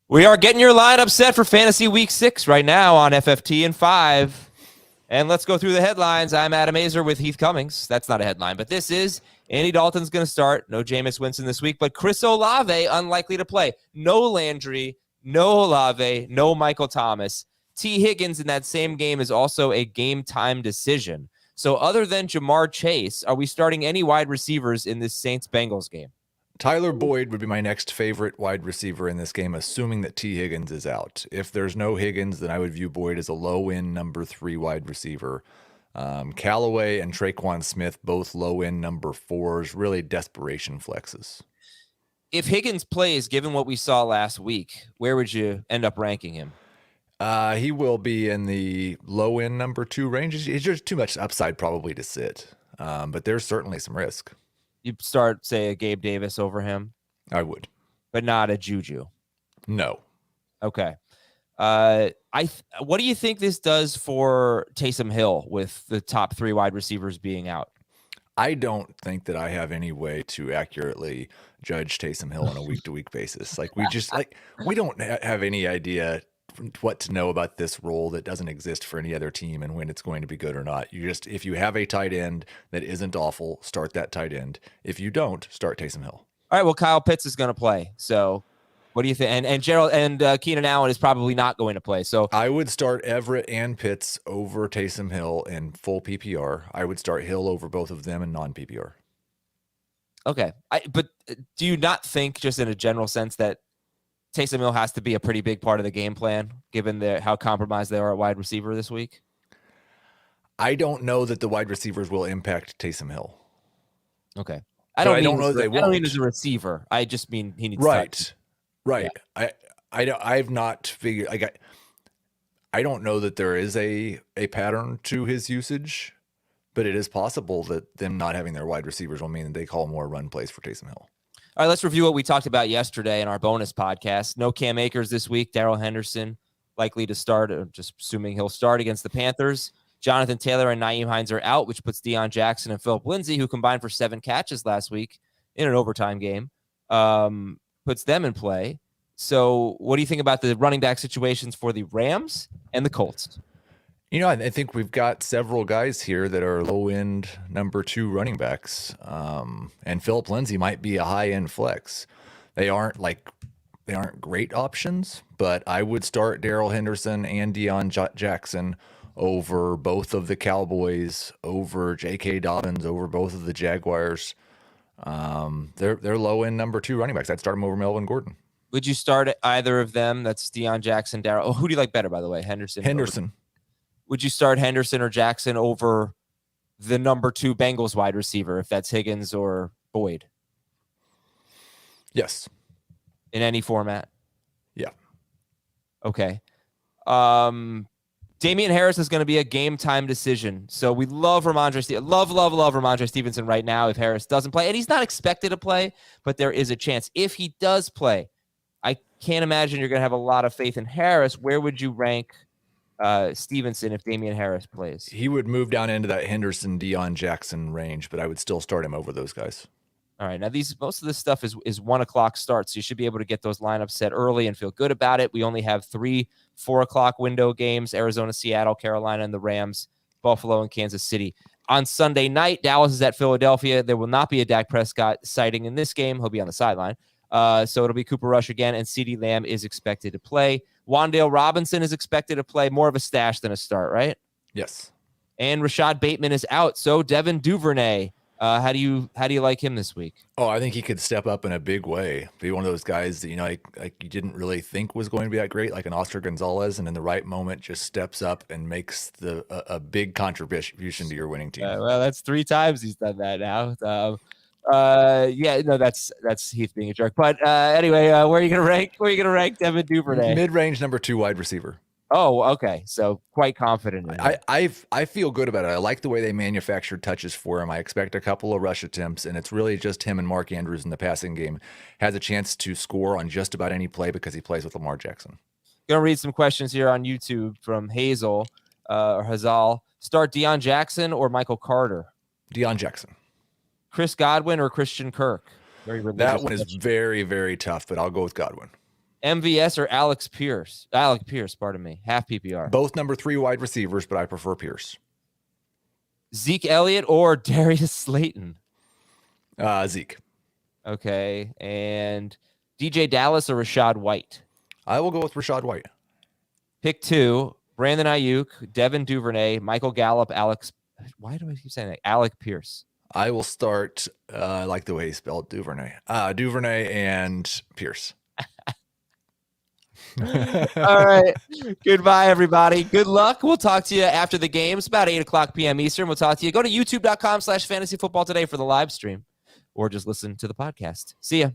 We are getting your lineup set for Fantasy Week 6 right now on FFT and 5. And let's go through the headlines. I'm Adam Azer with Heath Cummings. That's not a headline, but this is Andy Dalton's going to start. No Jameis Winston this week, but Chris Olave unlikely to play. No Landry, no Olave, no Michael Thomas. T. Higgins in that same game is also a game-time decision. So other than Jamar Chase, are we starting any wide receivers in this Saints-Bengals game? Tyler Boyd would be my next favorite wide receiver in this game, assuming that T. Higgins is out. If there's no Higgins, then I would view Boyd as a low-end number 3 wide receiver. Callaway and Traquan Smith, both low-end number 4s, really desperation flexes. If Higgins plays, given what we saw last week, where would you end up ranking him? He will be in the low-end number 2 range. He's just too much upside probably to sit, but there's certainly some risk. You'd start, say, a Gabe Davis over him? I would. But not a Juju? No. Okay. What do you think this does for Taysom Hill with the top 3 wide receivers being out? I don't think that I have any way to accurately judge Taysom Hill on a week-to-week basis. We don't have any idea what to know about this role that doesn't exist for any other team and when it's going to be good or not. If you have a tight end that isn't awful, start that tight end. If you don't, start Taysom Hill. All right. Well, Kyle Pitts is going to play. So what do you think? And Gerald and Keenan Allen is probably not going to play. So I would start Everett and Pitts over Taysom Hill in full PPR. I would start Hill over both of them in non-PPR. Okay. But do you not think, just in a general sense, that Taysom Hill has to be a pretty big part of the game plan, given how compromised they are at wide receiver this week? I don't know that the wide receivers will impact Taysom Hill. Okay. I don't know they won't. I don't mean as a receiver. I just mean he needs touch. Right. Yeah. I've not figured. I don't know that there is a pattern to his usage, but it is possible that them not having their wide receivers will mean that they call more run plays for Taysom Hill. All right, let's review what we talked about yesterday in our bonus podcast. No Cam Akers this week. Darrell Henderson likely to start, just assuming he'll start against the Panthers. Jonathan Taylor and Nyheim Hines are out, which puts Deion Jackson and Phillip Lindsay, who combined for 7 catches last week in an overtime game, puts them in play. So what do you think about the running back situations for the Rams and the Colts? I think we've got several guys here that are low-end number 2 running backs, and Phillip Lindsay might be a high-end flex. They aren't great options, but I would start Darrell Henderson and Deion Jackson over both of the Cowboys, over J.K. Dobbins, over both of the Jaguars. They're low-end number 2 running backs. I'd start them over Melvin Gordon. Would you start either of them? That's Deion Jackson, Darrell. Oh, who do you like better, by the way? Henderson. Would you start Henderson or Jackson over the number 2 Bengals wide receiver, if that's Higgins or Boyd? Yes. In any format? Yeah. Okay. Damian Harris is going to be a game-time decision. So we love Ramondre Stevenson. Love Ramondre Stevenson right now if Harris doesn't play. And he's not expected to play, but there is a chance. If he does play, I can't imagine you're going to have a lot of faith in Harris. Where would you rank Stevenson if Damian Harris plays? He would move down into that Henderson, Deion Jackson range, but I would still start him over those guys. All right. Now, most of this stuff is 1:00 starts, so you should be able to get those lineups set early and feel good about it. We only have 3 4:00 window games: Arizona, Seattle, Carolina, and the Rams, Buffalo, and Kansas City. On Sunday night, Dallas is at Philadelphia. There will not be a Dak Prescott sighting in this game. He'll be on the sideline. So it'll be Cooper Rush again, and CeeDee Lamb is expected to play. Wan'Dale Robinson is expected to play, more of a stash than a start, right? Yes. And Rashad Bateman is out. So Devin Duvernay, how do you like him this week? Oh, I think he could step up in a big way. Be one of those guys that like you didn't really think was going to be that great, like an Oscar Gonzalez, and in the right moment just steps up and makes a big contribution to your winning team. Well, that's 3 times he's done that now. That's Heath being a jerk. But anyway, where are you gonna rank Devin Duvernay? Mid-range number 2 wide receiver. Oh, okay. So quite confident in it. I feel good about it. I like the way they manufactured touches for him. I expect a couple of rush attempts, and it's really just him and Mark Andrews in the passing game. Has a chance to score on just about any play because he plays with Lamar Jackson. Gonna read some questions here on YouTube from Hazel or Hazal. Start Deion Jackson or Michael Carter? Deion Jackson. Chris Godwin or Christian Kirk? That one is very, very tough, but I'll go with Godwin. MVS or Alec Pierce, pardon me, half PPR. Both number 3 wide receivers, but I prefer Pierce. Zeke Elliott or Darius Slayton? Zeke. Okay. And DJ Dallas or Rashad White? I will go with Rashad White. Pick 2, Brandon Ayuk, Devin Duvernay, Michael Gallup, why do I keep saying that? Alec Pierce. I will start, I like the way he spelled Duvernay. Duvernay and Pierce. All right. Goodbye, everybody. Good luck. We'll talk to you after the games, about 8:00 p.m. Eastern. We'll talk to you. Go to youtube.com/fantasyfootball today for the live stream, or just listen to the podcast. See ya.